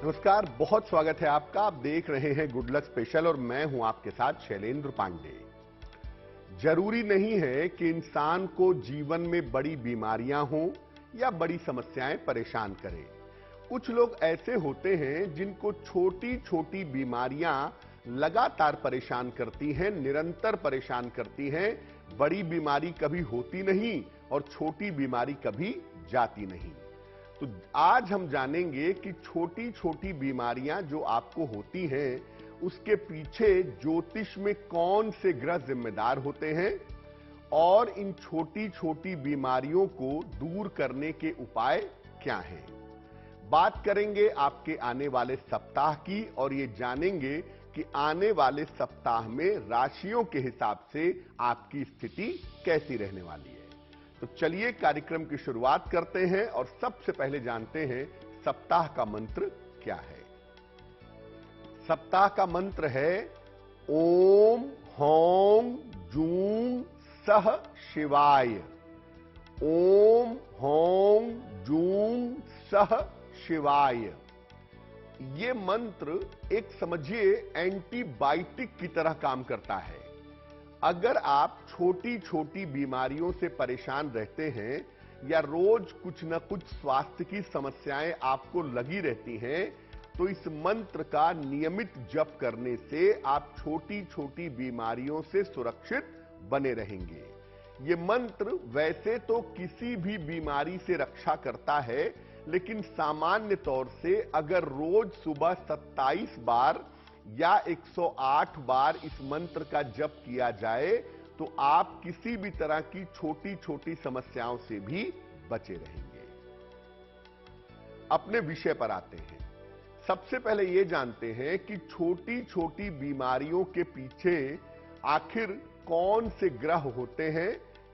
नमस्कार, बहुत स्वागत है आपका। आप देख रहे हैं गुड लक स्पेशल और मैं हूं आपके साथ शैलेंद्र पांडे। जरूरी नहीं है कि इंसान को जीवन में बड़ी बीमारियां हों या बड़ी समस्याएं परेशान करें। कुछ लोग ऐसे होते हैं जिनको छोटी छोटी बीमारियां लगातार परेशान करती हैं, निरंतर परेशान करती हैं। बड़ी बीमारी कभी होती नहीं और छोटी बीमारी कभी जाती नहीं। तो आज हम जानेंगे कि छोटी छोटी बीमारियां जो आपको होती हैं, उसके पीछे ज्योतिष में कौन से ग्रह जिम्मेदार होते हैं और इन छोटी छोटी बीमारियों को दूर करने के उपाय क्या हैं। बात करेंगे आपके आने वाले सप्ताह की और ये जानेंगे कि आने वाले सप्ताह में राशियों के हिसाब से आपकी स्थिति कैसी रहने वाली है। तो चलिए कार्यक्रम की शुरुआत करते हैं और सबसे पहले जानते हैं सप्ताह का मंत्र क्या है। सप्ताह का मंत्र है ओम हौं जूं सह शिवाय। ओम हौं जूं सह शिवाय। ये मंत्र एक समझिए एंटीबायोटिक की तरह काम करता है। अगर आप छोटी छोटी बीमारियों से परेशान रहते हैं या रोज कुछ न कुछ स्वास्थ्य की समस्याएं आपको लगी रहती हैं, तो इस मंत्र का नियमित जप करने से आप छोटी छोटी बीमारियों से सुरक्षित बने रहेंगे। ये मंत्र वैसे तो किसी भी बीमारी से रक्षा करता है, लेकिन सामान्य तौर से अगर रोज सुबह 27 बार या 108 बार इस मंत्र का जप किया जाए तो आप किसी भी तरह की छोटी छोटी समस्याओं से भी बचे रहेंगे। अपने विषय पर आते हैं। सबसे पहले यह जानते हैं कि छोटी छोटी बीमारियों के पीछे आखिर कौन से ग्रह होते हैं,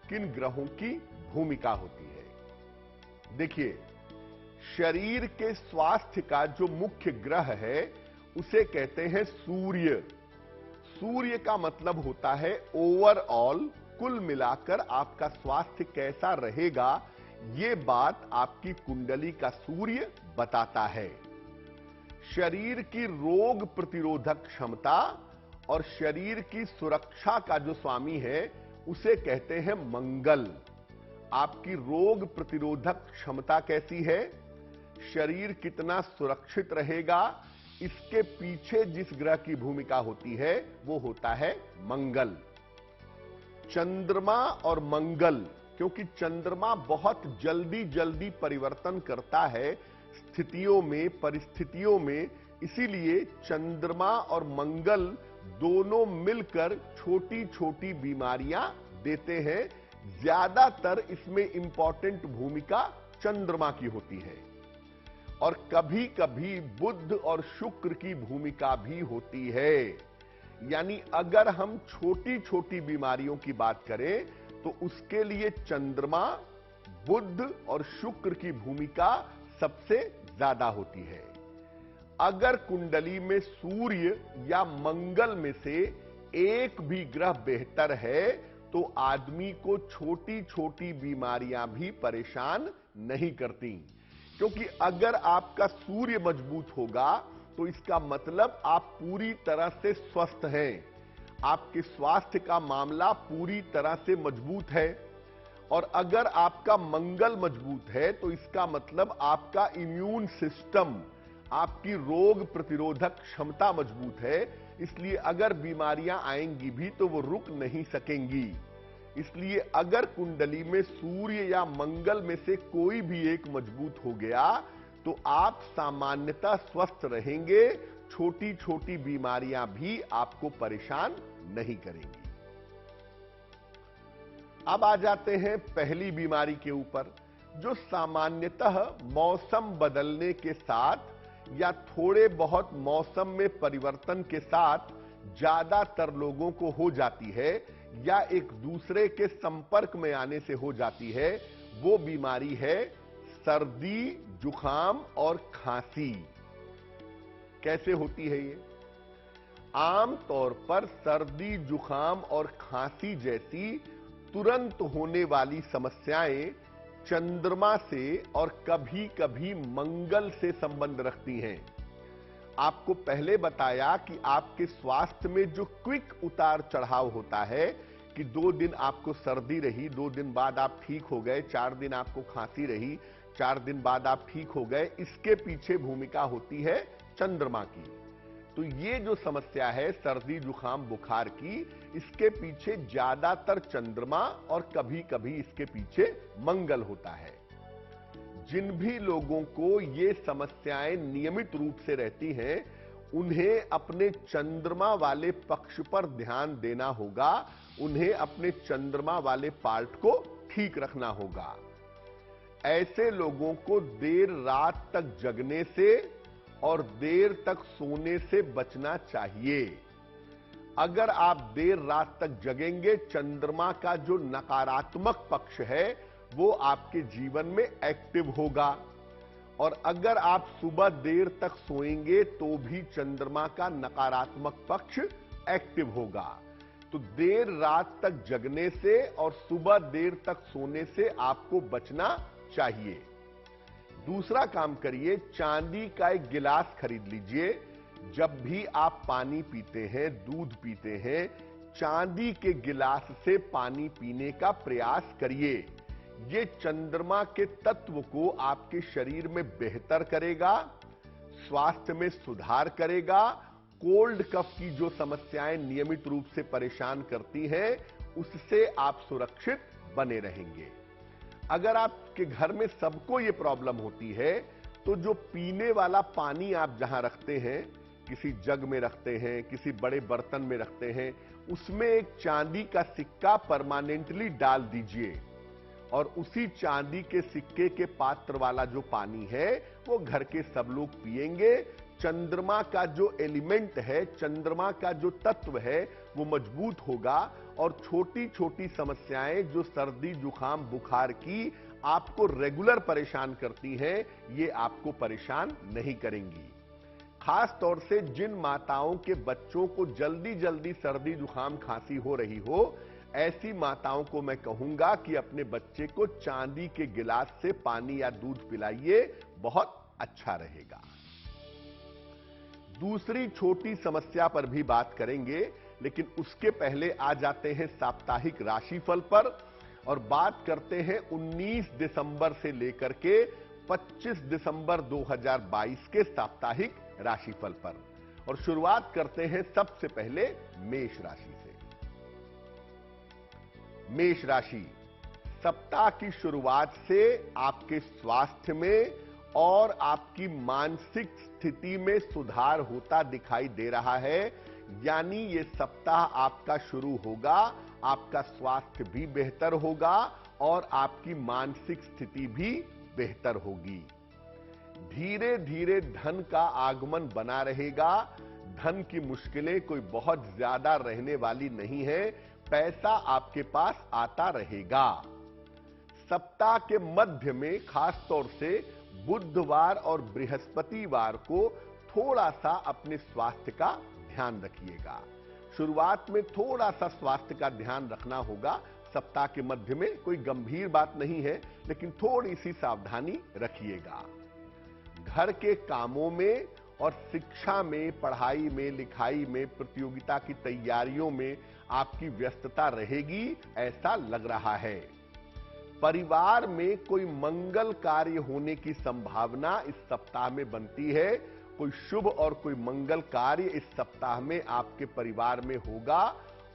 किन ग्रहों की भूमिका होती है। देखिए, शरीर के स्वास्थ्य का जो मुख्य ग्रह है उसे कहते हैं सूर्य। सूर्य का मतलब होता है ओवरऑल, कुल मिलाकर आपका स्वास्थ्य कैसा रहेगा, यह बात आपकी कुंडली का सूर्य बताता है। शरीर की रोग प्रतिरोधक क्षमता और शरीर की सुरक्षा का जो स्वामी है उसे कहते हैं मंगल। आपकी रोग प्रतिरोधक क्षमता कैसी है, शरीर कितना सुरक्षित रहेगा, इसके पीछे जिस ग्रह की भूमिका होती है वो होता है मंगल। चंद्रमा और मंगल, क्योंकि चंद्रमा बहुत जल्दी जल्दी परिवर्तन करता है स्थितियों में, परिस्थितियों में, इसीलिए चंद्रमा और मंगल दोनों मिलकर छोटी छोटी बीमारियां देते हैं। ज्यादातर इसमें इंपॉर्टेंट भूमिका चंद्रमा की होती है और कभी कभी बुध और शुक्र की भूमिका भी होती है। यानी अगर हम छोटी छोटी बीमारियों की बात करें तो उसके लिए चंद्रमा, बुध और शुक्र की भूमिका सबसे ज्यादा होती है। अगर कुंडली में सूर्य या मंगल में से एक भी ग्रह बेहतर है तो आदमी को छोटी छोटी बीमारियां भी परेशान नहीं करती, क्योंकि अगर आपका सूर्य मजबूत होगा तो इसका मतलब आप पूरी तरह से स्वस्थ हैं, आपके स्वास्थ्य का मामला पूरी तरह से मजबूत है। और अगर आपका मंगल मजबूत है तो इसका मतलब आपका इम्यून सिस्टम, आपकी रोग प्रतिरोधक क्षमता मजबूत है। इसलिए अगर बीमारियां आएंगी भी तो वो रुक नहीं सकेंगी। इसलिए अगर कुंडली में सूर्य या मंगल में से कोई भी एक मजबूत हो गया तो आप सामान्यतः स्वस्थ रहेंगे, छोटी छोटी बीमारियां भी आपको परेशान नहीं करेंगी। अब आ जाते हैं पहली बीमारी के ऊपर, जो सामान्यतः मौसम बदलने के साथ या थोड़े बहुत मौसम में परिवर्तन के साथ ज्यादातर लोगों को हो जाती है या एक दूसरे के संपर्क में आने से हो जाती है। वो बीमारी है सर्दी, जुकाम और खांसी। कैसे होती है ये? आमतौर पर सर्दी, जुकाम और खांसी जैसी तुरंत होने वाली समस्याएं चंद्रमा से और कभी कभी मंगल से संबंध रखती हैं। आपको पहले बताया कि आपके स्वास्थ्य में जो क्विक उतार चढ़ाव होता है कि 2 दिन आपको सर्दी रही, 2 दिन बाद आप ठीक हो गए, 4 दिन आपको खांसी रही, 4 दिन बाद आप ठीक हो गए, इसके पीछे भूमिका होती है चंद्रमा की। तो ये जो समस्या है सर्दी जुकाम बुखार की, इसके पीछे ज्यादातर चंद्रमा और कभी कभी इसके पीछे मंगल होता है। जिन भी लोगों को ये समस्याएं नियमित रूप से रहती हैं, उन्हें अपने चंद्रमा वाले पक्ष पर ध्यान देना होगा, उन्हें अपने चंद्रमा वाले पार्ट को ठीक रखना होगा। ऐसे लोगों को देर रात तक जगने से और देर तक सोने से बचना चाहिए। अगर आप देर रात तक जगेंगे, चंद्रमा का जो नकारात्मक पक्ष है वो आपके जीवन में एक्टिव होगा, और अगर आप सुबह देर तक सोएंगे तो भी चंद्रमा का नकारात्मक पक्ष एक्टिव होगा। तो देर रात तक जगने से और सुबह देर तक सोने से आपको बचना चाहिए। दूसरा काम करिए, चांदी का एक गिलास खरीद लीजिए। जब भी आप पानी पीते हैं, दूध पीते हैं, चांदी के गिलास से पानी पीने का प्रयास करिए। ये चंद्रमा के तत्व को आपके शरीर में बेहतर करेगा, स्वास्थ्य में सुधार करेगा, कोल्ड कफ की जो समस्याएं नियमित रूप से परेशान करती हैं, उससे आप सुरक्षित बने रहेंगे। अगर आपके घर में सबको ये प्रॉब्लम होती है, तो जो पीने वाला पानी आप जहां रखते हैं, किसी जग में रखते हैं, किसी बड़े बर्तन में रखते हैं, उसमें एक चांदी का सिक्का परमानेंटली डाल दीजिए, और उसी चांदी के सिक्के के पात्र वाला जो पानी है वो घर के सब लोग पिएंगे। चंद्रमा का जो एलिमेंट है, चंद्रमा का जो तत्व है वो मजबूत होगा, और छोटी छोटी समस्याएं जो सर्दी जुकाम बुखार की आपको रेगुलर परेशान करती हैं, ये आपको परेशान नहीं करेंगी। खास तौर से जिन माताओं के बच्चों को जल्दी जल्दी सर्दी जुकाम खांसी हो रही हो, ऐसी माताओं को मैं कहूंगा कि अपने बच्चे को चांदी के गिलास से पानी या दूध पिलाइए, बहुत अच्छा रहेगा। दूसरी छोटी समस्या पर भी बात करेंगे, लेकिन उसके पहले आ जाते हैं साप्ताहिक राशिफल पर, और बात करते हैं 19 दिसंबर से लेकर के 25 दिसंबर 2022 के साप्ताहिक राशिफल पर। और शुरुआत करते हैं सबसे पहले मेष राशि से। मेष राशि, सप्ताह की शुरुआत से आपके स्वास्थ्य में और आपकी मानसिक स्थिति में सुधार होता दिखाई दे रहा है। यानी ये सप्ताह आपका शुरू होगा, आपका स्वास्थ्य भी बेहतर होगा और आपकी मानसिक स्थिति भी बेहतर होगी। धीरे धीरे धन का आगमन बना रहेगा। धन की मुश्किलें कोई बहुत ज्यादा रहने वाली नहीं है, पैसा आपके पास आता रहेगा। सप्ताह के मध्य में खास तौर से बुधवार और बृहस्पतिवार को थोड़ा सा अपने स्वास्थ्य का ध्यान रखिएगा। शुरुआत में थोड़ा सा स्वास्थ्य का ध्यान रखना होगा। सप्ताह के मध्य में कोई गंभीर बात नहीं है, लेकिन थोड़ी सी सावधानी रखिएगा। घर के कामों में और शिक्षा में, पढ़ाई में, लिखाई में, प्रतियोगिता की तैयारियों में आपकी व्यस्तता रहेगी, ऐसा लग रहा है। परिवार में कोई मंगल कार्य होने की संभावना इस सप्ताह में बनती है। कोई शुभ और कोई मंगल कार्य इस सप्ताह में आपके परिवार में होगा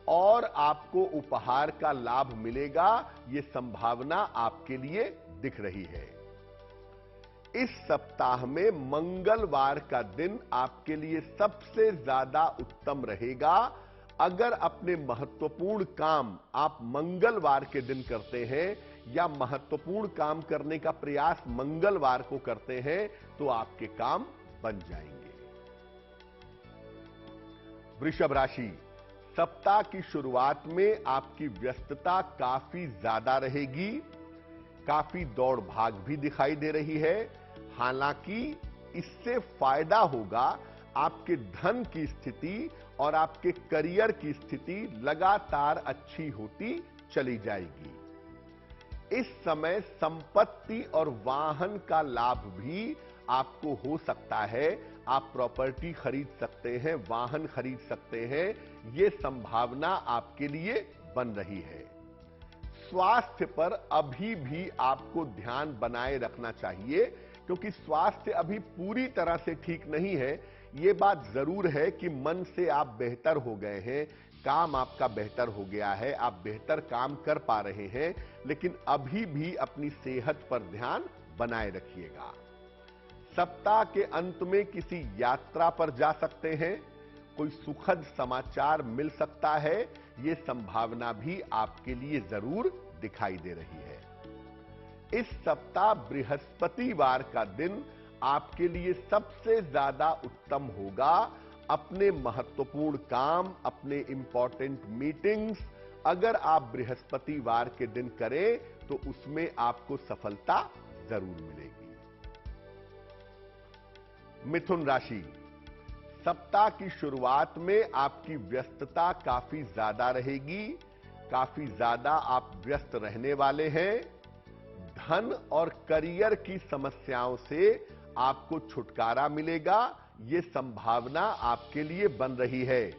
और आपको उपहार का लाभ मिलेगा, यह संभावना आपके लिए दिख रही है। इस सप्ताह में मंगलवार का दिन आपके लिए सबसे ज्यादा उत्तम रहेगा। अगर अपने महत्वपूर्ण काम आप मंगलवार के दिन करते हैं या महत्वपूर्ण काम करने का प्रयास मंगलवार को करते हैं, तो आपके काम बन जाएंगे। वृषभ राशि, सप्ताह की शुरुआत में आपकी व्यस्तता काफी ज्यादा रहेगी। काफी दौड़ भाग भी दिखाई दे रही है। हालांकि इससे फायदा होगा, आपके धन की स्थिति और आपके करियर की स्थिति लगातार अच्छी होती चली जाएगी। इस समय संपत्ति और वाहन का लाभ भी आपको हो सकता है, आप प्रॉपर्टी खरीद सकते हैं, वाहन खरीद सकते हैं, ये संभावना आपके लिए बन रही है। स्वास्थ्य पर अभी भी आपको ध्यान बनाए रखना चाहिए, क्योंकि स्वास्थ्य अभी पूरी तरह से ठीक नहीं है। यह बात जरूर है कि मन से आप बेहतर हो गए हैं, काम आपका बेहतर हो गया है, आप बेहतर काम कर पा रहे हैं, लेकिन अभी भी अपनी सेहत पर ध्यान बनाए रखिएगा। सप्ताह के अंत में किसी यात्रा पर जा सकते हैं, कोई सुखद समाचार मिल सकता है, यह संभावना भी आपके लिए जरूर दिखाई दे रही है। इस सप्ताह बृहस्पतिवार का दिन आपके लिए सबसे ज्यादा उत्तम होगा। अपने महत्वपूर्ण काम, अपने इंपॉर्टेंट मीटिंग्स अगर आप बृहस्पतिवार के दिन करें तो उसमें आपको सफलता जरूर मिलेगी। मिथुन राशि, सप्ताह की शुरुआत में आपकी व्यस्तता काफी ज्यादा रहेगी, काफी ज्यादा आप व्यस्त रहने वाले हैं। धन और करियर की समस्याओं से आपको छुटकारा मिलेगा, यह संभावना आपके लिए बन रही है।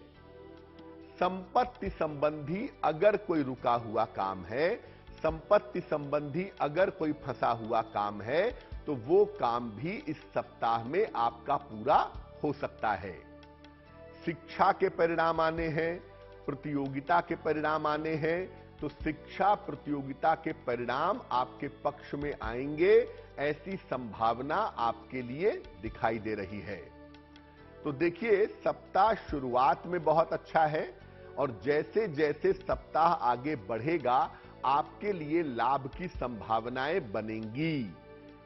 संपत्ति संबंधी अगर कोई रुका हुआ काम है, संपत्ति संबंधी अगर कोई फंसा हुआ काम है, तो वो काम भी इस सप्ताह में आपका पूरा हो सकता है। शिक्षा के परिणाम आने हैं, प्रतियोगिता के परिणाम आने हैं, तो शिक्षा प्रतियोगिता के परिणाम आपके पक्ष में आएंगे, ऐसी संभावना आपके लिए दिखाई दे रही है। तो देखिए, सप्ताह शुरुआत में बहुत अच्छा है और जैसे जैसे सप्ताह आगे बढ़ेगा आपके लिए लाभ की संभावनाएं बनेंगी,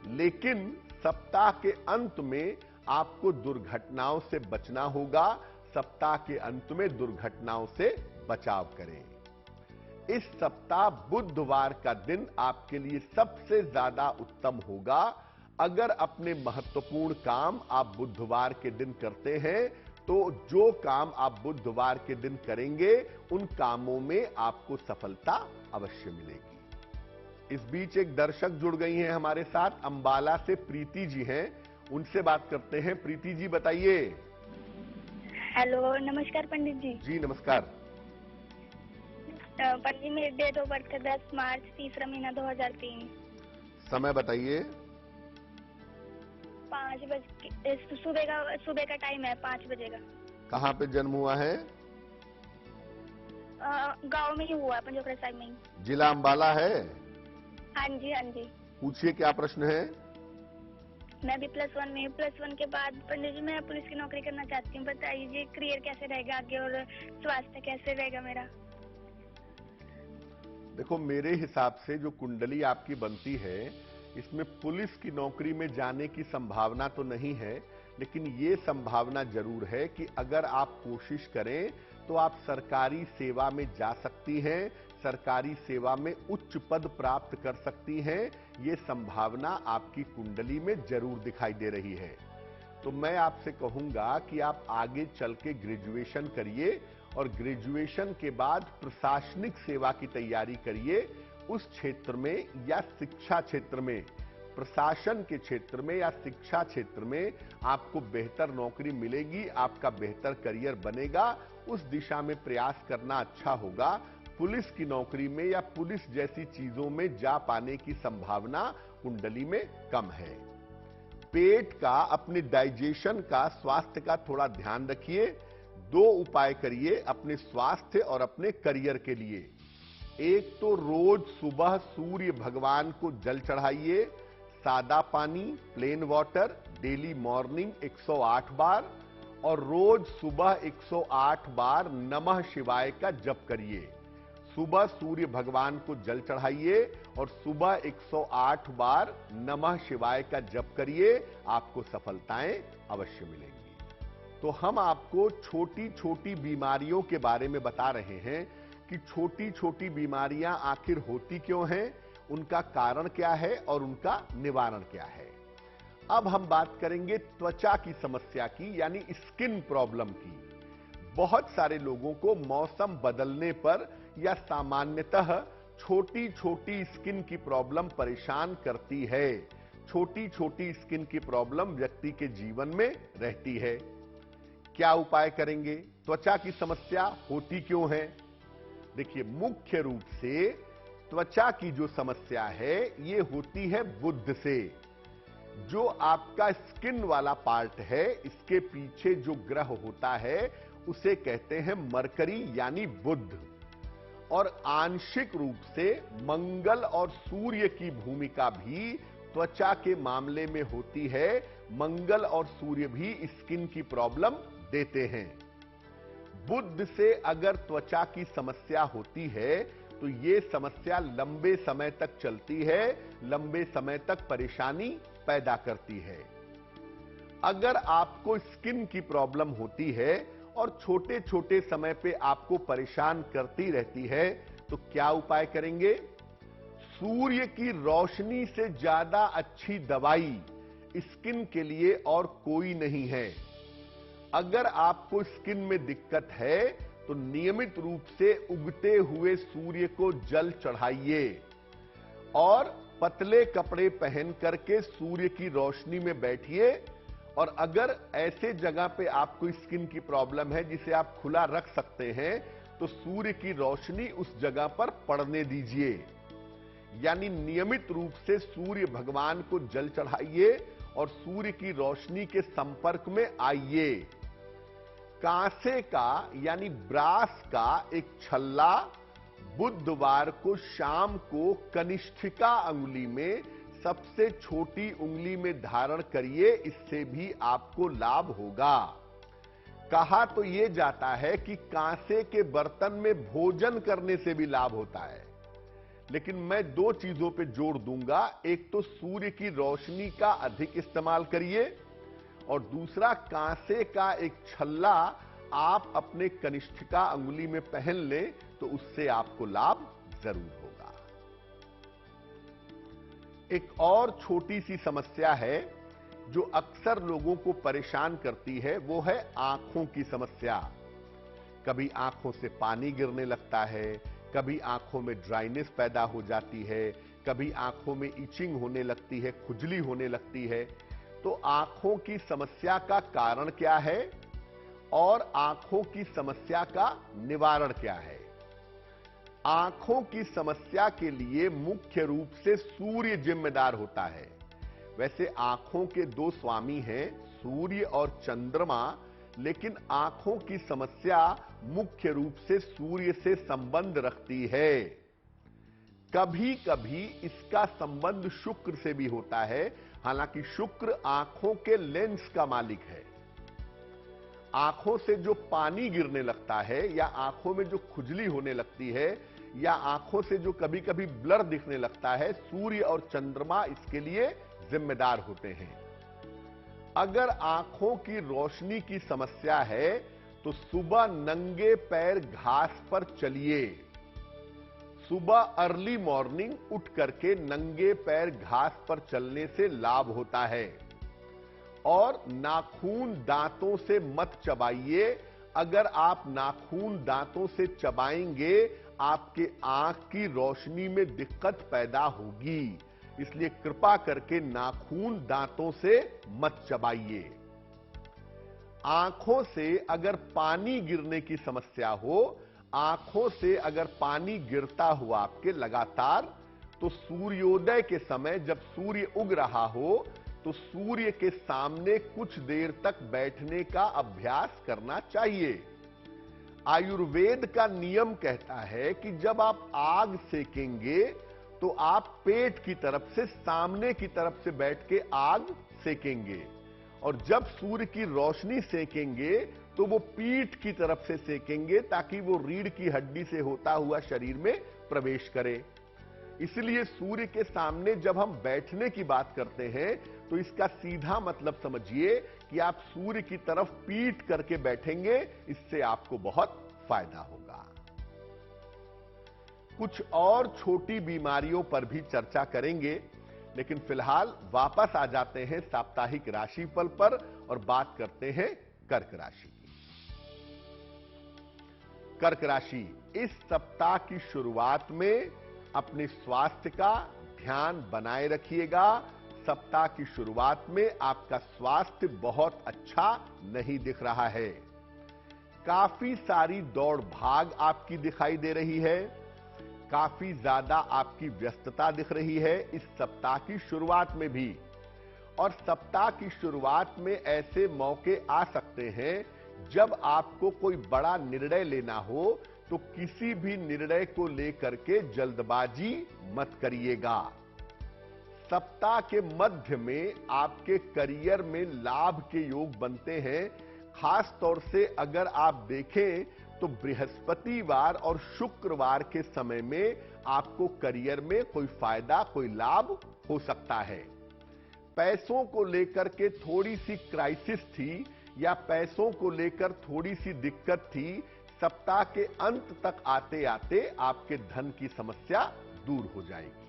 लेकिन सप्ताह के अंत में आपको दुर्घटनाओं से बचना होगा। सप्ताह के अंत में दुर्घटनाओं से बचाव करें। इस सप्ताह बुधवार का दिन आपके लिए सबसे ज्यादा उत्तम होगा। अगर अपने महत्वपूर्ण काम आप बुधवार के दिन करते हैं, तो जो काम आप बुधवार के दिन करेंगे उन कामों में आपको सफलता अवश्य मिलेगी। इस बीच एक दर्शक जुड़ गई हैं हमारे साथ, अंबाला से प्रीति जी हैं, उनसे बात करते हैं। प्रीति जी बताइए। हेलो, नमस्कार पंडित जी। जी नमस्कार। पंडित जी, मेरी डेट ऑफ बर्थ है 10 मार्च, तीसरा महीना 2003। समय बताइए। 5 बजे सुबह का टाइम है, 5 बजे का। कहाँ पे जन्म हुआ है? गांव में ही हुआ है, पंजोखरा साइड में ही। जिला अंबाला है? हाँ जी, हाँ जी। पूछिए क्या प्रश्न है। मैं भी +1 में हूँ। +1 के बाद पंडित जी मैं पुलिस की नौकरी करना चाहती हूँ, बताइए करियर कैसे रहेगा आगे और स्वास्थ्य कैसे रहेगा मेरा। देखो, मेरे हिसाब से जो कुंडली आपकी बनती है, इसमें पुलिस की नौकरी में जाने की संभावना तो नहीं है, लेकिन ये संभावना जरूर है कि अगर आप कोशिश करें तो आप सरकारी सेवा में जा सकती हैं, सरकारी सेवा में उच्च पद प्राप्त कर सकती हैं। ये संभावना आपकी कुंडली में जरूर दिखाई दे रही है। तो मैं आपसे कहूंगा कि आप आगे चल के ग्रेजुएशन करिए और ग्रेजुएशन के बाद प्रशासनिक सेवा की तैयारी करिए। उस क्षेत्र में या शिक्षा क्षेत्र में, प्रशासन के क्षेत्र में या शिक्षा क्षेत्र में आपको बेहतर नौकरी मिलेगी, आपका बेहतर करियर बनेगा। उस दिशा में प्रयास करना अच्छा होगा। पुलिस की नौकरी में या पुलिस जैसी चीजों में जा पाने की संभावना कुंडली में कम है। पेट का, अपने डाइजेशन का, स्वास्थ्य का थोड़ा ध्यान रखिए। 2 उपाय करिए अपने स्वास्थ्य और अपने करियर के लिए। एक तो रोज सुबह सूर्य भगवान को जल चढ़ाइए, सादा पानी, प्लेन वाटर, डेली मॉर्निंग 108 बार, और रोज सुबह 108 बार नमः शिवाय का जप करिए। सुबह सूर्य भगवान को जल चढ़ाइए और सुबह 108 बार नमः शिवाय का जप करिए, आपको सफलताएं अवश्य मिलेंगी। तो हम आपको छोटी छोटी बीमारियों के बारे में बता रहे हैं कि छोटी छोटी बीमारियां आखिर होती क्यों हैं, उनका कारण क्या है और उनका निवारण क्या है। अब हम बात करेंगे त्वचा की समस्या की, यानी स्किन प्रॉब्लम की। बहुत सारे लोगों को मौसम बदलने पर या सामान्यतः छोटी छोटी स्किन की प्रॉब्लम परेशान करती है। छोटी छोटी स्किन की प्रॉब्लम व्यक्ति के जीवन में रहती है। क्या उपाय करेंगे? त्वचा की समस्या होती क्यों है? देखिए, मुख्य रूप से त्वचा की जो समस्या है ये होती है बुध से। जो आपका स्किन वाला पार्ट है, इसके पीछे जो ग्रह होता है उसे कहते हैं मरकरी यानी बुध। और आंशिक रूप से मंगल और सूर्य की भूमिका भी त्वचा के मामले में होती है। मंगल और सूर्य भी स्किन की प्रॉब्लम देते हैं। बुध से अगर त्वचा की समस्या होती है तो यह समस्या लंबे समय तक चलती है, लंबे समय तक परेशानी पैदा करती है। अगर आपको स्किन की प्रॉब्लम होती है और छोटे छोटे समय पे आपको परेशान करती रहती है, तो क्या उपाय करेंगे? सूर्य की रोशनी से ज्यादा अच्छी दवाई स्किन के लिए और कोई नहीं है। अगर आपको स्किन में दिक्कत है तो नियमित रूप से उगते हुए सूर्य को जल चढ़ाइए और पतले कपड़े पहन करके सूर्य की रोशनी में बैठिए। और अगर ऐसे जगह पे आपको स्किन की प्रॉब्लम है जिसे आप खुला रख सकते हैं, तो सूर्य की रोशनी उस जगह पर पड़ने दीजिए। यानी नियमित रूप से सूर्य भगवान को जल चढ़ाइए और सूर्य की रोशनी के संपर्क में आइए। कांसे का यानी ब्रास का एक छल्ला बुधवार को शाम को कनिष्ठिका अंगुली में, सबसे छोटी उंगली में धारण करिए, इससे भी आपको लाभ होगा। कहा तो यह जाता है कि कांसे के बर्तन में भोजन करने से भी लाभ होता है, लेकिन मैं दो चीजों पे जोर दूंगा। एक तो सूर्य की रोशनी का अधिक इस्तेमाल करिए और दूसरा कांसे का एक छल्ला आप अपने कनिष्ठिका अंगुली में पहन लें तो उससे आपको लाभ जरूर होगा। एक और छोटी सी समस्या है जो अक्सर लोगों को परेशान करती है, वो है आंखों की समस्या। कभी आंखों से पानी गिरने लगता है, कभी आंखों में ड्राइनेस पैदा हो जाती है, कभी आंखों में इचिंग होने लगती है, खुजली होने लगती है। तो आंखों की समस्या का कारण क्या है और आंखों की समस्या का निवारण क्या है? आंखों की समस्या के लिए मुख्य रूप से सूर्य जिम्मेदार होता है। वैसे आंखों के दो स्वामी हैं, सूर्य और चंद्रमा, लेकिन आंखों की समस्या मुख्य रूप से सूर्य से संबंध रखती है। कभी कभी इसका संबंध शुक्र से भी होता है, हालांकि शुक्र आंखों के लेंस का मालिक है। आंखों से जो पानी गिरने लगता है या आंखों में जो खुजली होने लगती है या आंखों से जो कभी कभी ब्लर दिखने लगता है, सूर्य और चंद्रमा इसके लिए जिम्मेदार होते हैं। अगर आंखों की रोशनी की समस्या है तो सुबह नंगे पैर घास पर चलिए। सुबह अर्ली मॉर्निंग उठ करके नंगे पैर घास पर चलने से लाभ होता है। और नाखून दांतों से मत चबाइए। अगर आप नाखून दांतों से चबाएंगे आपके आंख की रोशनी में दिक्कत पैदा होगी, इसलिए कृपा करके नाखून दांतों से मत चबाइए। आंखों से अगर पानी गिरने की समस्या हो, आंखों से अगर पानी गिरता हुआ आपके लगातार, तो सूर्योदय के समय जब सूर्य उग रहा हो तो सूर्य के सामने कुछ देर तक बैठने का अभ्यास करना चाहिए। आयुर्वेद का नियम कहता है कि जब आप आग सेकेंगे तो आप पेट की तरफ से, सामने की तरफ से बैठ के आग सेकेंगे, और जब सूर्य की रोशनी सेकेंगे तो वो पीठ की तरफ से सेकेंगे ताकि वो रीढ़ की हड्डी से होता हुआ शरीर में प्रवेश करे। इसलिए सूर्य के सामने जब हम बैठने की बात करते हैं तो इसका सीधा मतलब समझिए कि आप सूर्य की तरफ पीठ करके बैठेंगे, इससे आपको बहुत फायदा होगा। कुछ और छोटी बीमारियों पर भी चर्चा करेंगे, लेकिन फिलहाल वापस आ जाते हैं साप्ताहिक राशिफल पर और बात करते हैं कर्क राशि की। कर्क राशि, इस सप्ताह की शुरुआत में अपने स्वास्थ्य का ध्यान बनाए रखिएगा, सप्ताह की शुरुआत में आपका स्वास्थ्य बहुत अच्छा नहीं दिख रहा है। काफी सारी दौड़ भाग आपकी दिखाई दे रही है। काफी ज्यादा आपकी व्यस्तता दिख रही है इस सप्ताह की शुरुआत में भी। और सप्ताह की शुरुआत में ऐसे मौके आ सकते हैं जब आपको कोई बड़ा निर्णय लेना हो, तो किसी भी निर्णय को लेकर के जल्दबाजी मत करिएगा। सप्ताह के मध्य में आपके करियर में लाभ के योग बनते हैं। खास तौर से अगर आप देखें तो बृहस्पतिवार और शुक्रवार के समय में आपको करियर में कोई फायदा, कोई लाभ हो सकता है। पैसों को लेकर के थोड़ी सी क्राइसिस थी या पैसों को लेकर थोड़ी सी दिक्कत थी, सप्ताह के अंत तक आते आते आपके धन की समस्या दूर हो जाएगी।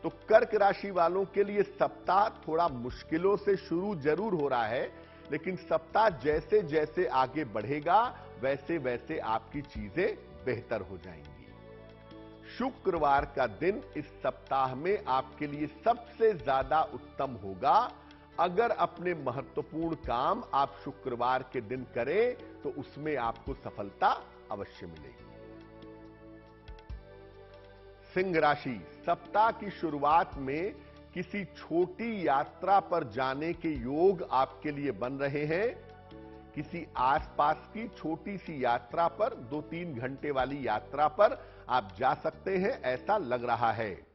तो कर्क राशि वालों के लिए सप्ताह थोड़ा मुश्किलों से शुरू जरूर हो रहा है, लेकिन सप्ताह जैसे जैसे आगे बढ़ेगा वैसे वैसे आपकी चीजें बेहतर हो जाएंगी। शुक्रवार का दिन इस सप्ताह में आपके लिए सबसे ज्यादा उत्तम होगा। अगर अपने महत्वपूर्ण काम आप शुक्रवार के दिन करें तो उसमें आपको सफलता अवश्य मिलेगी। सिंह राशि, सप्ताह की शुरुआत में किसी छोटी यात्रा पर जाने के योग आपके लिए बन रहे हैं। किसी आसपास की छोटी सी यात्रा पर, 2-3 घंटे वाली यात्रा पर आप जा सकते हैं, ऐसा लग रहा है।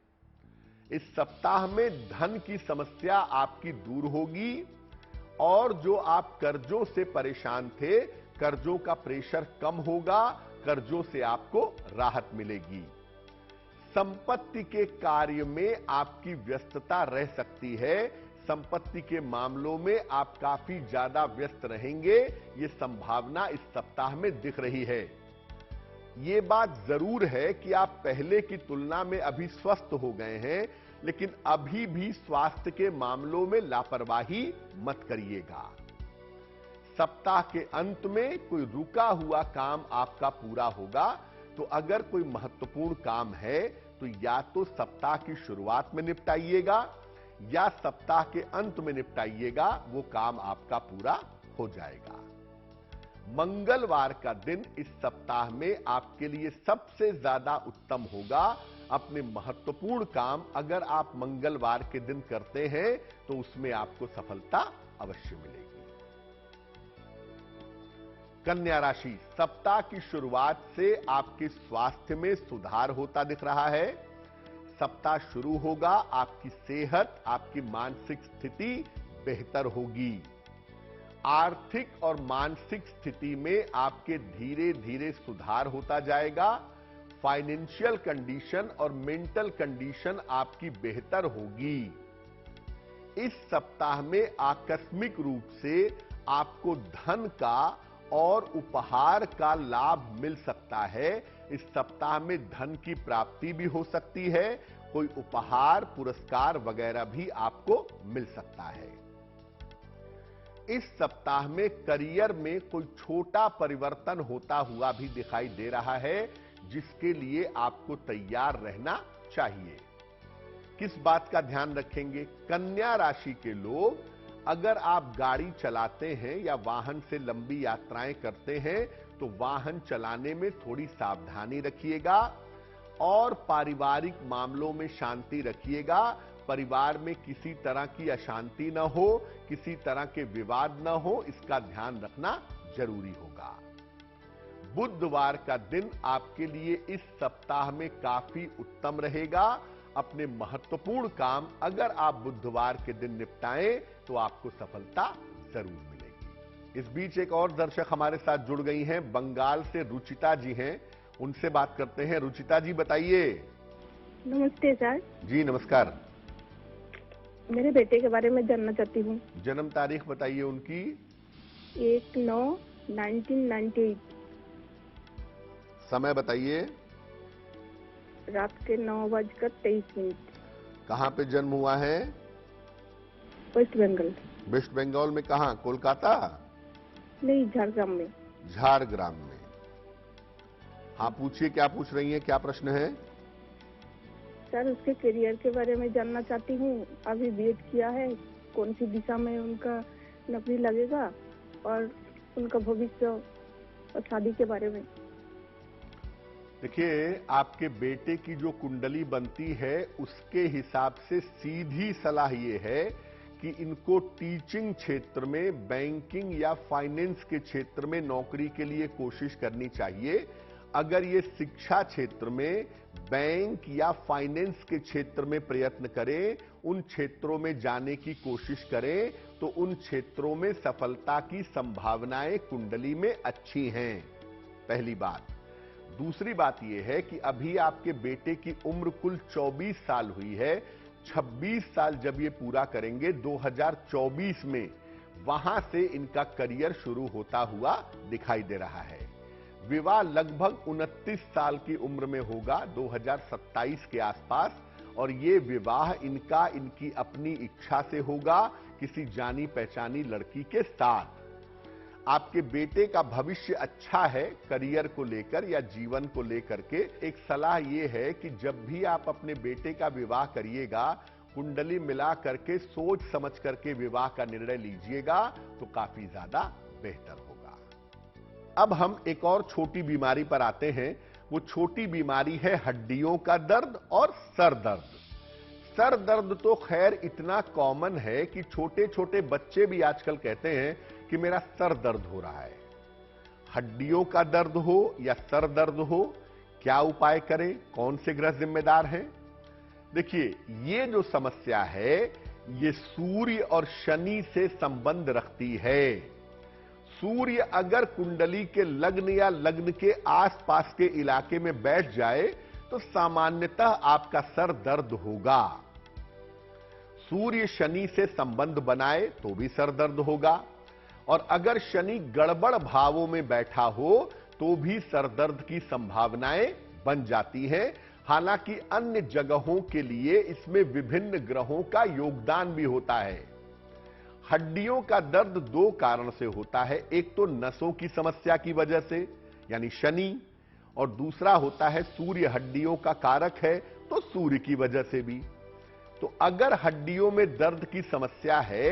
इस सप्ताह में धन की समस्या आपकी दूर होगी और जो आप कर्जों से परेशान थे, कर्जों का प्रेशर कम होगा, कर्जों से आपको राहत मिलेगी। संपत्ति के कार्य में आपकी व्यस्तता रह सकती है। संपत्ति के मामलों में आप काफी ज्यादा व्यस्त रहेंगे, ये संभावना इस सप्ताह में दिख रही है। ये बात जरूर है कि आप पहले की तुलना में अभी स्वस्थ हो गए हैं, लेकिन अभी भी स्वास्थ्य के मामलों में लापरवाही मत करिएगा। सप्ताह के अंत में कोई रुका हुआ काम आपका पूरा होगा। तो अगर कोई महत्वपूर्ण काम है तो या तो सप्ताह की शुरुआत में निपटाइएगा या सप्ताह के अंत में निपटाइएगा, वो काम आपका पूरा हो जाएगा। मंगलवार का दिन इस सप्ताह में आपके लिए सबसे ज्यादा उत्तम होगा। अपने महत्वपूर्ण काम अगर आप मंगलवार के दिन करते हैं तो उसमें आपको सफलता अवश्य मिलेगी। कन्या राशि, सप्ताह की शुरुआत से आपके स्वास्थ्य में सुधार होता दिख रहा है। सप्ताह शुरू होगा, आपकी सेहत, आपकी मानसिक स्थिति बेहतर होगी। आर्थिक और मानसिक स्थिति में आपके धीरे धीरे सुधार होता जाएगा। फाइनेंशियल कंडीशन और मेंटल कंडीशन आपकी बेहतर होगी। इस सप्ताह में आकस्मिक रूप से आपको धन का और उपहार का लाभ मिल सकता है। इस सप्ताह में धन की प्राप्ति भी हो सकती है। कोई उपहार, पुरस्कार वगैरह भी आपको मिल सकता है। इस सप्ताह में करियर में कोई छोटा परिवर्तन होता हुआ भी दिखाई दे रहा है, जिसके लिए आपको तैयार रहना चाहिए। किस बात का ध्यान रखेंगे? कन्या राशि के लोग, अगर आप गाड़ी चलाते हैं या वाहन से लंबी यात्राएं करते हैं तो वाहन चलाने में थोड़ी सावधानी रखिएगा और पारिवारिक मामलों में शांति रखिएगा। परिवार में किसी तरह की अशांति न हो, किसी तरह के विवाद न हो, इसका ध्यान रखना जरूरी होगा। बुधवार का दिन आपके लिए इस सप्ताह में काफी उत्तम रहेगा। अपने महत्वपूर्ण काम अगर आप बुधवार के दिन निपटाएं तो आपको सफलता जरूर मिलेगी। इस बीच एक और दर्शक हमारे साथ जुड़ गई हैं, बंगाल से रुचिता जी हैं, उनसे बात करते हैं। रुचिता जी बताइए। नमस्ते सर। जी नमस्कार। मेरे बेटे के बारे में जानना चाहती हूँ। जन्म तारीख बताइए उनकी। 1/9/1998। समय बताइए। रात के 9:23। कहां पे जन्म हुआ है? वेस्ट बंगाल। वेस्ट बंगाल में कहां? कोलकाता? नहीं, झारग्राम में। झारग्राम में। हाँ पूछिए, क्या पूछ रही हैं, क्या प्रश्न है? सर उसके करियर के बारे में जानना चाहती हूँ। अभी बीएड किया है, कौन सी दिशा में उनका नौकरी लगेगा और उनका भविष्य और शादी के बारे में। देखिए, आपके बेटे की जो कुंडली बनती है उसके हिसाब से सीधी सलाह ये है कि इनको टीचिंग क्षेत्र में, बैंकिंग या फाइनेंस के क्षेत्र में नौकरी के लिए कोशिश करनी चाहिए। अगर ये शिक्षा क्षेत्र में, बैंक या फाइनेंस के क्षेत्र में प्रयत्न करें, उन क्षेत्रों में जाने की कोशिश करें, तो उन क्षेत्रों में सफलता की संभावनाएं कुंडली में अच्छी हैं। पहली बात। दूसरी बात यह है कि अभी आपके बेटे की उम्र कुल 24 साल हुई है। 26 साल जब ये पूरा करेंगे 2024 में, वहां से इनका करियर शुरू होता हुआ दिखाई दे रहा है। विवाह लगभग 29 साल की उम्र में होगा, 2027 के आसपास, और ये विवाह इनकी अपनी इच्छा से होगा किसी जानी पहचानी लड़की के साथ। आपके बेटे का भविष्य अच्छा है करियर को लेकर या जीवन को लेकर के। एक सलाह यह है कि जब भी आप अपने बेटे का विवाह करिएगा, कुंडली मिला करके सोच समझ करके विवाह का निर्णय लीजिएगा तो काफी ज्यादा बेहतर होगा। अब हम एक और छोटी बीमारी पर आते हैं। वो छोटी बीमारी है हड्डियों का दर्द और सर दर्द। सर दर्द तो खैर इतना कॉमन है कि छोटे छोटे बच्चे भी आजकल कहते हैं कि मेरा सर दर्द हो रहा है। हड्डियों का दर्द हो या सर दर्द हो, क्या उपाय करें, कौन से ग्रह जिम्मेदार हैं? देखिए, ये जो समस्या है ये सूर्य और शनि से संबंध रखती है। सूर्य अगर कुंडली के लग्न या लग्न के आसपास के इलाके में बैठ जाए तो सामान्यतः आपका सर दर्द होगा। सूर्य शनि से संबंध बनाए तो भी सर दर्द होगा, और अगर शनि गड़बड़ भावों में बैठा हो तो भी सर दर्द की संभावनाएं बन जाती हैं। हालांकि अन्य जगहों के लिए इसमें विभिन्न ग्रहों का योगदान भी होता है। हड्डियों का दर्द दो कारण से होता है। एक तो नसों की समस्या की वजह से यानी शनि, और दूसरा होता है सूर्य हड्डियों का कारक है तो सूर्य की वजह से भी। तो अगर हड्डियों में दर्द की समस्या है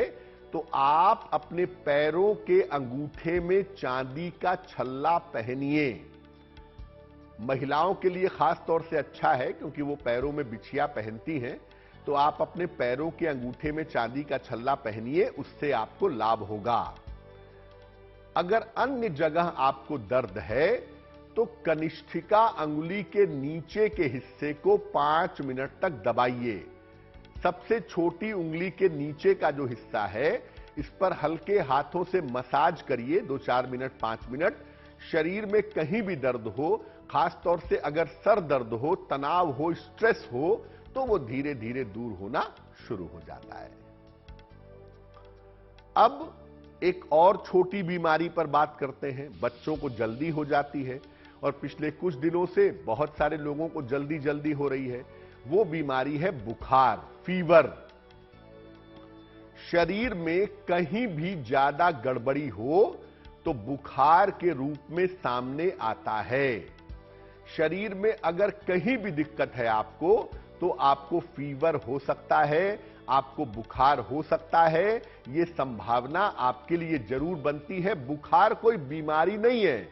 तो आप अपने पैरों के अंगूठे में चांदी का छल्ला पहनिए। महिलाओं के लिए खास तौर से अच्छा है क्योंकि वो पैरों में बिछिया पहनती हैं। तो आप अपने पैरों के अंगूठे में चांदी का छल्ला पहनिए, उससे आपको लाभ होगा। अगर अन्य जगह आपको दर्द है तो कनिष्ठिका अंगुली के नीचे के हिस्से को 5 मिनट तक दबाइए। सबसे छोटी उंगली के नीचे का जो हिस्सा है इस पर हल्के हाथों से मसाज करिए 2-4 मिनट, 5 मिनट। शरीर में कहीं भी दर्द हो, खास तौर से अगर सर दर्द हो, तनाव हो, स्ट्रेस हो, तो वो धीरे धीरे दूर होना शुरू हो जाता है। अब एक और छोटी बीमारी पर बात करते हैं। बच्चों को जल्दी हो जाती है और पिछले कुछ दिनों से बहुत सारे लोगों को जल्दी जल्दी हो रही है। वो बीमारी है बुखार, फीवर। शरीर में कहीं भी ज्यादा गड़बड़ी हो तो बुखार के रूप में सामने आता है। शरीर में अगर कहीं भी दिक्कत है आपको तो आपको फीवर हो सकता है, आपको बुखार हो सकता है। यह संभावना आपके लिए जरूर बनती है। बुखार कोई बीमारी नहीं है,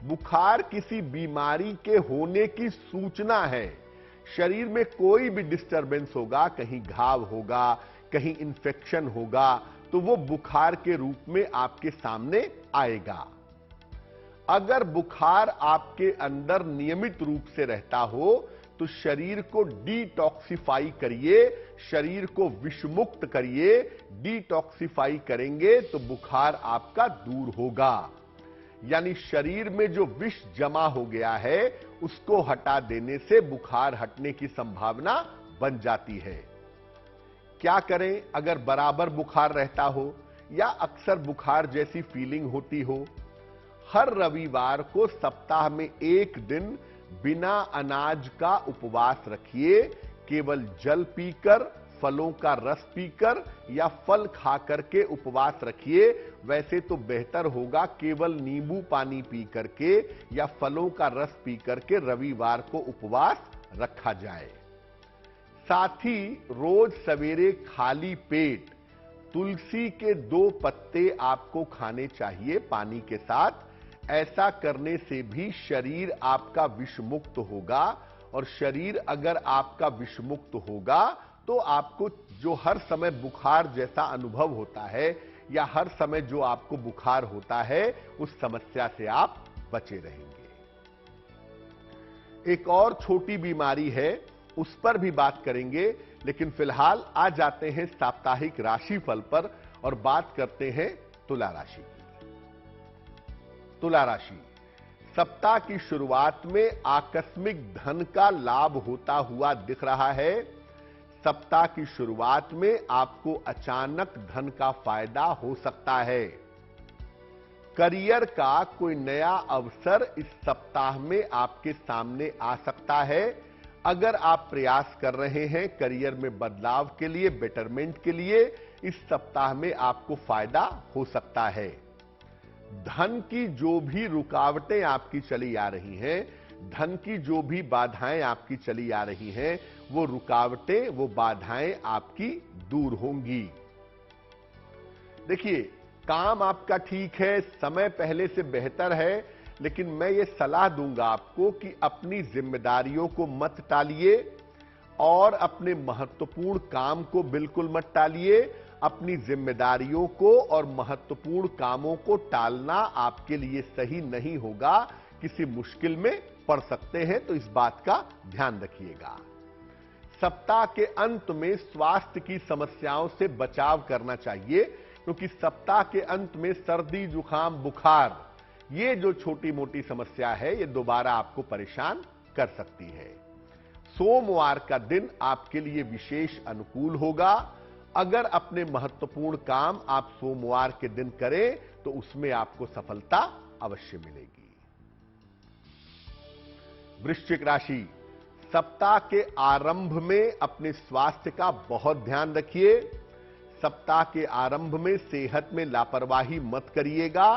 बुखार किसी बीमारी के होने की सूचना है। शरीर में कोई भी डिस्टरबेंस होगा, कहीं घाव होगा, कहीं इंफेक्शन होगा, तो वो बुखार के रूप में आपके सामने आएगा। अगर बुखार आपके अंदर नियमित रूप से रहता हो तो शरीर को डिटॉक्सिफाई करिए, शरीर को विषमुक्त करिए। डिटॉक्सिफाई करेंगे तो बुखार आपका दूर होगा। यानी शरीर में जो विष जमा हो गया है उसको हटा देने से बुखार हटने की संभावना बन जाती है। क्या करें अगर बराबर बुखार रहता हो या अक्सर बुखार जैसी फीलिंग होती हो? हर रविवार को सप्ताह में एक दिन बिना अनाज का उपवास रखिए। केवल जल पीकर, फलों का रस पीकर या फल खाकर के उपवास रखिए। वैसे तो बेहतर होगा केवल नींबू पानी पी करके या फलों का रस पी करके रविवार को उपवास रखा जाए। साथ ही रोज सवेरे खाली पेट तुलसी के 2 पत्ते आपको खाने चाहिए पानी के साथ। ऐसा करने से भी शरीर आपका विषमुक्त होगा, और शरीर अगर आपका विषमुक्त होगा तो आपको जो हर समय बुखार जैसा अनुभव होता है या हर समय जो आपको बुखार होता है उस समस्या से आप बचे रहेंगे। एक और छोटी बीमारी है, उस पर भी बात करेंगे, लेकिन फिलहाल आ जाते हैं साप्ताहिक राशिफल पर और बात करते हैं तुला राशि की। तुला राशि, सप्ताह की शुरुआत में आकस्मिक धन का लाभ होता हुआ दिख रहा है। सप्ताह की शुरुआत में आपको अचानक धन का फायदा हो सकता है। करियर का कोई नया अवसर इस सप्ताह में आपके सामने आ सकता है। अगर आप प्रयास कर रहे हैं करियर में बदलाव के लिए, बेटरमेंट के लिए, इस सप्ताह में आपको फायदा हो सकता है। धन की जो भी रुकावटें आपकी चली आ रही हैं, धन की जो भी बाधाएं आपकी चली आ रही हैं, वो रुकावटें, वो बाधाएं आपकी दूर होंगी। देखिए, काम आपका ठीक है, समय पहले से बेहतर है, लेकिन मैं ये सलाह दूंगा आपको कि अपनी जिम्मेदारियों को मत टालिए और अपने महत्वपूर्ण काम को बिल्कुल मत टालिए। अपनी जिम्मेदारियों को और महत्वपूर्ण कामों को टालना आपके लिए सही नहीं होगा। किसी मुश्किल में पड़ सकते हैं, तो इस बात का ध्यान रखिएगा। सप्ताह के अंत में स्वास्थ्य की समस्याओं से बचाव करना चाहिए, क्योंकि सप्ताह के अंत में सर्दी, जुकाम, बुखार, ये जो छोटी मोटी समस्या है, ये दोबारा आपको परेशान कर सकती है। सोमवार का दिन आपके लिए विशेष अनुकूल होगा। अगर अपने महत्वपूर्ण काम आप सोमवार के दिन करें तो उसमें आपको सफलता अवश्य मिलेगी। वृश्चिक राशि, सप्ताह के आरंभ में अपने स्वास्थ्य का बहुत ध्यान रखिए। सप्ताह के आरंभ में सेहत में लापरवाही मत करिएगा।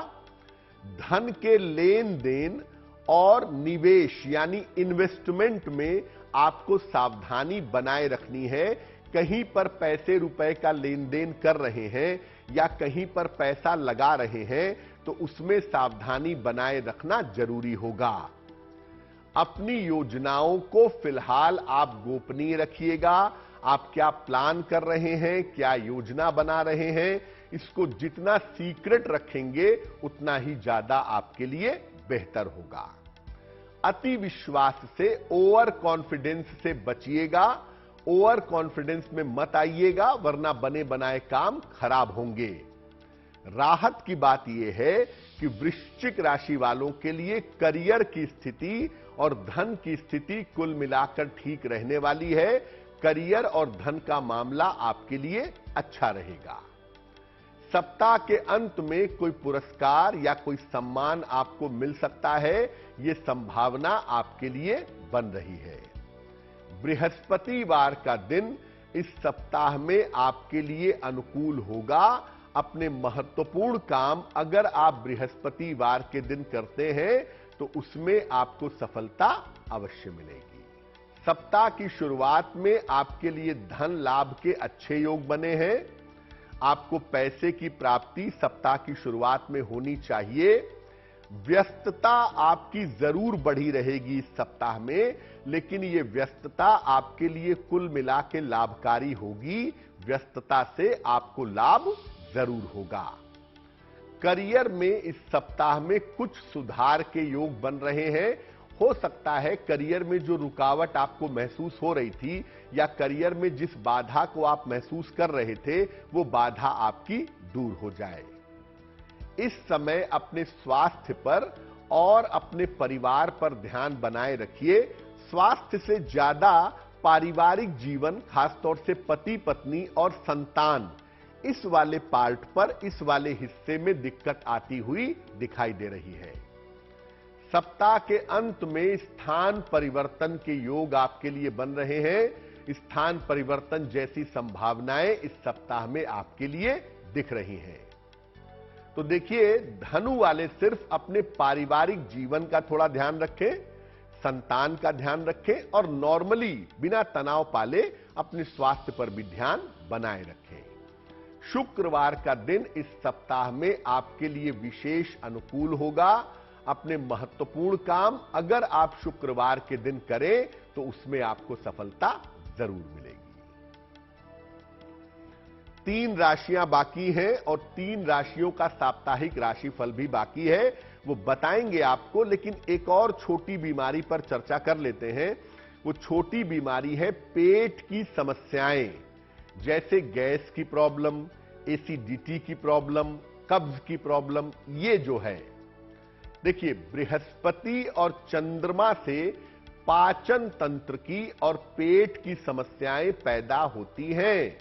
धन के लेन देन और निवेश यानी इन्वेस्टमेंट में आपको सावधानी बनाए रखनी है। कहीं पर पैसे रुपए का लेन देन कर रहे हैं या कहीं पर पैसा लगा रहे हैं तो उसमें सावधानी बनाए रखना जरूरी होगा। अपनी योजनाओं को फिलहाल आप गोपनीय रखिएगा। आप क्या प्लान कर रहे हैं, क्या योजना बना रहे हैं, इसको जितना सीक्रेट रखेंगे उतना ही ज्यादा आपके लिए बेहतर होगा। अति विश्वास से, ओवर कॉन्फिडेंस से बचिएगा। ओवर कॉन्फिडेंस में मत आइएगा, वरना बने बनाए काम खराब होंगे। राहत की बात यह है कि वृश्चिक राशि वालों के लिए करियर की स्थिति और धन की स्थिति कुल मिलाकर ठीक रहने वाली है। करियर और धन का मामला आपके लिए अच्छा रहेगा। सप्ताह के अंत में कोई पुरस्कार या कोई सम्मान आपको मिल सकता है, यह संभावना आपके लिए बन रही है। बृहस्पतिवार का दिन इस सप्ताह में आपके लिए अनुकूल होगा। अपने महत्वपूर्ण काम अगर आप बृहस्पतिवार के दिन करते हैं तो उसमें आपको सफलता अवश्य मिलेगी। सप्ताह की शुरुआत में आपके लिए धन लाभ के अच्छे योग बने हैं। आपको पैसे की प्राप्ति सप्ताह की शुरुआत में होनी चाहिए। व्यस्तता आपकी जरूर बढ़ी रहेगी इस सप्ताह में, लेकिन यह व्यस्तता आपके लिए कुल मिला के लाभकारी होगी। व्यस्तता से आपको लाभ जरूर होगा। करियर में इस सप्ताह में कुछ सुधार के योग बन रहे हैं। हो सकता है करियर में जो रुकावट आपको महसूस हो रही थी या करियर में जिस बाधा को आप महसूस कर रहे थे, वो बाधा आपकी दूर हो जाए। इस समय अपने स्वास्थ्य पर और अपने परिवार पर ध्यान बनाए रखिए। स्वास्थ्य से ज्यादा पारिवारिक जीवन, खासतौर से पति पत्नी और संतान, इस वाले पार्ट पर, इस वाले हिस्से में दिक्कत आती हुई दिखाई दे रही है। सप्ताह के अंत में स्थान परिवर्तन के योग आपके लिए बन रहे हैं। स्थान परिवर्तन जैसी संभावनाएं इस सप्ताह में आपके लिए दिख रही हैं। तो देखिए, धनु वाले सिर्फ अपने पारिवारिक जीवन का थोड़ा ध्यान रखें, संतान का ध्यान रखें और नॉर्मली बिना तनाव पाले अपने स्वास्थ्य पर भी ध्यान बनाए रखें। शुक्रवार का दिन इस सप्ताह में आपके लिए विशेष अनुकूल होगा। अपने महत्वपूर्ण काम अगर आप शुक्रवार के दिन करें तो उसमें आपको सफलता जरूर मिलेगी। 3 राशियां बाकी हैं और 3 राशियों का साप्ताहिक राशिफल भी बाकी है, वो बताएंगे आपको। लेकिन एक और छोटी बीमारी पर चर्चा कर लेते हैं। वो छोटी बीमारी है पेट की समस्याएं, जैसे गैस की प्रॉब्लम, एसिडिटी की प्रॉब्लम, कब्ज की प्रॉब्लम। ये जो है, देखिए, बृहस्पति और चंद्रमा से पाचन तंत्र की और पेट की समस्याएं पैदा होती हैं।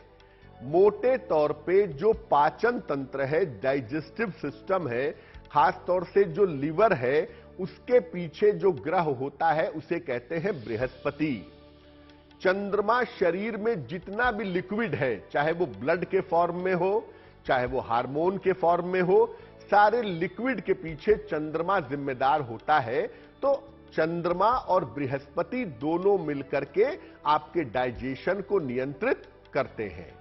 मोटे तौर पे जो पाचन तंत्र है, डाइजेस्टिव सिस्टम है, खासतौर से जो लिवर है, उसके पीछे जो ग्रह होता है उसे कहते हैं बृहस्पति। चंद्रमा शरीर में जितना भी लिक्विड है, चाहे वो ब्लड के फॉर्म में हो, चाहे वो हार्मोन के फॉर्म में हो, सारे लिक्विड के पीछे चंद्रमा जिम्मेदार होता है। तो चंद्रमा और बृहस्पति दोनों मिलकर के आपके डाइजेशन को नियंत्रित करते हैं।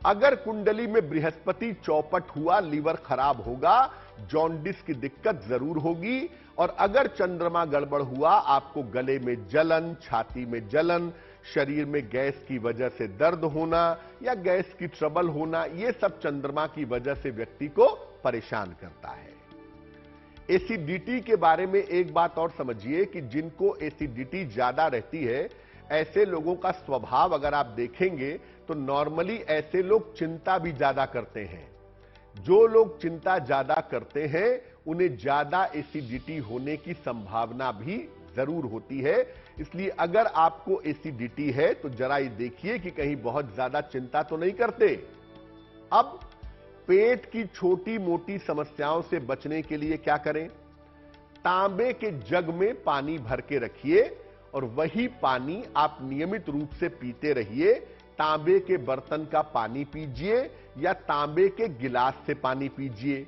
अगर कुंडली में बृहस्पति चौपट हुआ, लीवर खराब होगा, जॉन्डिस की दिक्कत जरूर होगी। और अगर चंद्रमा गड़बड़ हुआ, आपको गले में जलन, छाती में जलन, शरीर में गैस की वजह से दर्द होना या गैस की ट्रबल होना, यह सब चंद्रमा की वजह से व्यक्ति को परेशान करता है। एसिडिटी के बारे में एक बात और समझिए कि जिनको एसिडिटी ज्यादा रहती है, ऐसे लोगों का स्वभाव अगर आप देखेंगे तो नॉर्मली ऐसे लोग चिंता भी ज्यादा करते हैं। जो लोग चिंता ज्यादा करते हैं उन्हें ज्यादा एसिडिटी होने की संभावना भी जरूर होती है। इसलिए अगर आपको एसिडिटी है तो जरा ये देखिए कि कहीं बहुत ज्यादा चिंता तो नहीं करते। अब पेट की छोटी मोटी समस्याओं से बचने के लिए क्या करें? तांबे के जग में पानी भर के रखिए और वही पानी आप नियमित रूप से पीते रहिए। तांबे के बर्तन का पानी पीजिए या तांबे के गिलास से पानी पीजिए।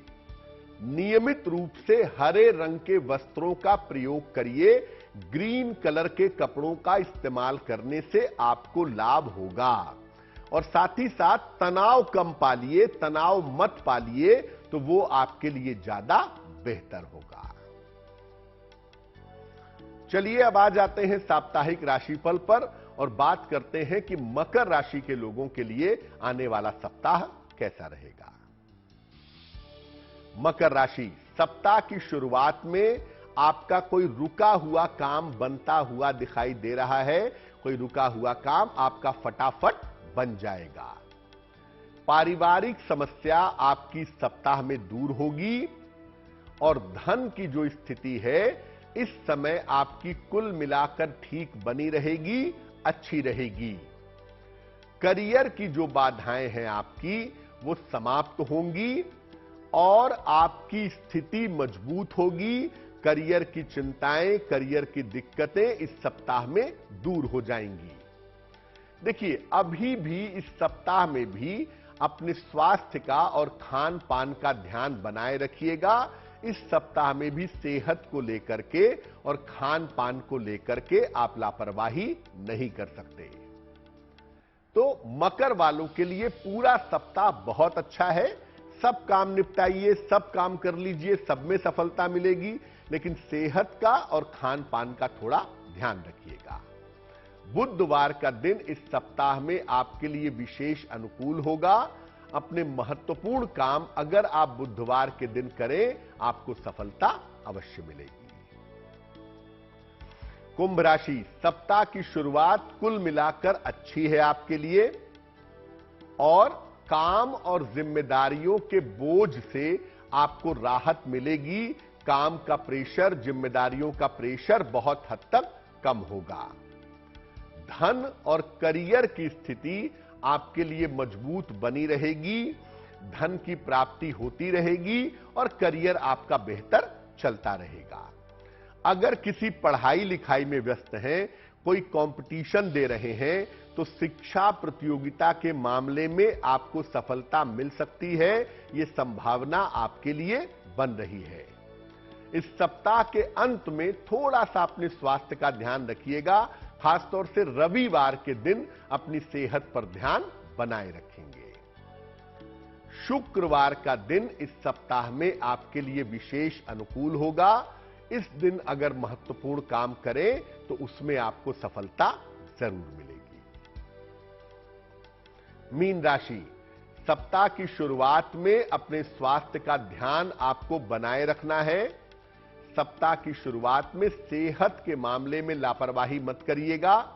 नियमित रूप से हरे रंग के वस्त्रों का प्रयोग करिए। ग्रीन कलर के कपड़ों का इस्तेमाल करने से आपको लाभ होगा। और साथ ही साथ तनाव कम पालिए, तनाव मत पालिए, तो वो आपके लिए ज्यादा बेहतर होगा। चलिए अब आ जाते हैं साप्ताहिक राशिफल पर और बात करते हैं कि मकर राशि के लोगों के लिए आने वाला सप्ताह कैसा रहेगा। मकर राशि, सप्ताह की शुरुआत में आपका कोई रुका हुआ काम बनता हुआ दिखाई दे रहा है। कोई रुका हुआ काम आपका फटाफट बन जाएगा। पारिवारिक समस्या आपकी सप्ताह में दूर होगी और धन की जो स्थिति है इस समय आपकी कुल मिलाकर ठीक बनी रहेगी, अच्छी रहेगी। करियर की जो बाधाएं हैं आपकी वो समाप्त होंगी और आपकी स्थिति मजबूत होगी। करियर की चिंताएं, करियर की दिक्कतें इस सप्ताह में दूर हो जाएंगी। देखिए, अभी भी इस सप्ताह में भी अपने स्वास्थ्य का और खान पान का ध्यान बनाए रखिएगा। इस सप्ताह में भी सेहत को लेकर के और खान पान को लेकर के आप लापरवाही नहीं कर सकते। तो मकर वालों के लिए पूरा सप्ताह बहुत अच्छा है। सब काम निपटाइए, सब काम कर लीजिए, सब में सफलता मिलेगी। लेकिन सेहत का और खान पान का थोड़ा ध्यान रखिएगा। बुधवार का दिन इस सप्ताह में आपके लिए विशेष अनुकूल होगा। अपने महत्वपूर्ण काम अगर आप बुधवार के दिन करें, आपको सफलता अवश्य मिलेगी। कुंभ राशि, सप्ताह की शुरुआत कुल मिलाकर अच्छी है आपके लिए और काम और जिम्मेदारियों के बोझ से आपको राहत मिलेगी। काम का प्रेशर, जिम्मेदारियों का प्रेशर बहुत हद तक कम होगा। धन और करियर की स्थिति आपके लिए मजबूत बनी रहेगी। धन की प्राप्ति होती रहेगी और करियर आपका बेहतर चलता रहेगा। अगर किसी पढ़ाई लिखाई में व्यस्त हैं, कोई कंपटीशन दे रहे हैं, तो शिक्षा प्रतियोगिता के मामले में आपको सफलता मिल सकती है। यह संभावना आपके लिए बन रही है। इस सप्ताह के अंत में थोड़ा सा अपने स्वास्थ्य का ध्यान रखिएगा, खासतौर से रविवार के दिन अपनी सेहत पर ध्यान बनाए रखेंगे। शुक्रवार का दिन इस सप्ताह में आपके लिए विशेष अनुकूल होगा। इस दिन अगर महत्वपूर्ण काम करें तो उसमें आपको सफलता जरूर मिलेगी। मीन राशि, सप्ताह की शुरुआत में अपने स्वास्थ्य का ध्यान आपको बनाए रखना है। सप्ताह की शुरुआत में सेहत के मामले में लापरवाही मत करिएगा।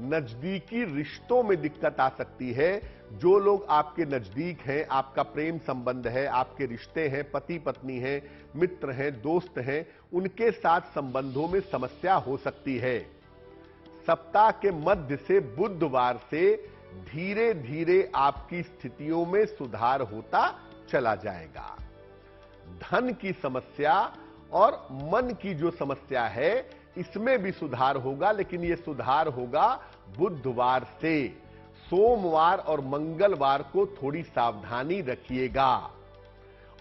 नजदीकी रिश्तों में दिक्कत आ सकती है। जो लोग आपके नजदीक हैं, आपका प्रेम संबंध है, आपके रिश्ते हैं, पति पत्नी हैं, मित्र हैं, दोस्त हैं, उनके साथ संबंधों में समस्या हो सकती है। सप्ताह के मध्य से बुधवार से धीरे धीरे आपकी स्थितियों में सुधार होता चला जाएगा। धन की समस्या और मन की जो समस्या है, इसमें भी सुधार होगा, लेकिन यह सुधार होगा बुधवार से। सोमवार और मंगलवार को थोड़ी सावधानी रखिएगा।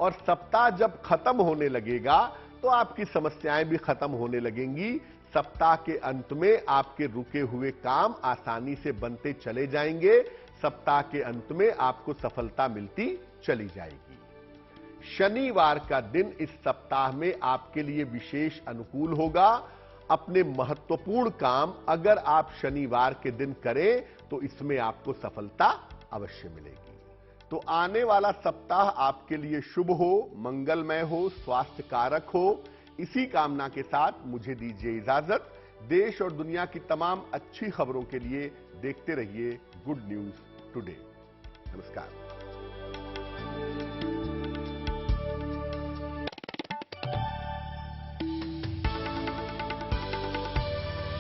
और सप्ताह जब खत्म होने लगेगा तो आपकी समस्याएं भी खत्म होने लगेंगी। सप्ताह के अंत में आपके रुके हुए काम आसानी से बनते चले जाएंगे। सप्ताह के अंत में आपको सफलता मिलती चली जाएगी। शनिवार का दिन इस सप्ताह में आपके लिए विशेष अनुकूल होगा। अपने महत्वपूर्ण काम अगर आप शनिवार के दिन करें तो इसमें आपको सफलता अवश्य मिलेगी। तो आने वाला सप्ताह आपके लिए शुभ हो, मंगलमय हो, स्वास्थ्य कारक हो, इसी कामना के साथ मुझे दीजिए इजाजत। देश और दुनिया की तमाम अच्छी खबरों के लिए देखते रहिए गुड न्यूज टुडे। नमस्कार।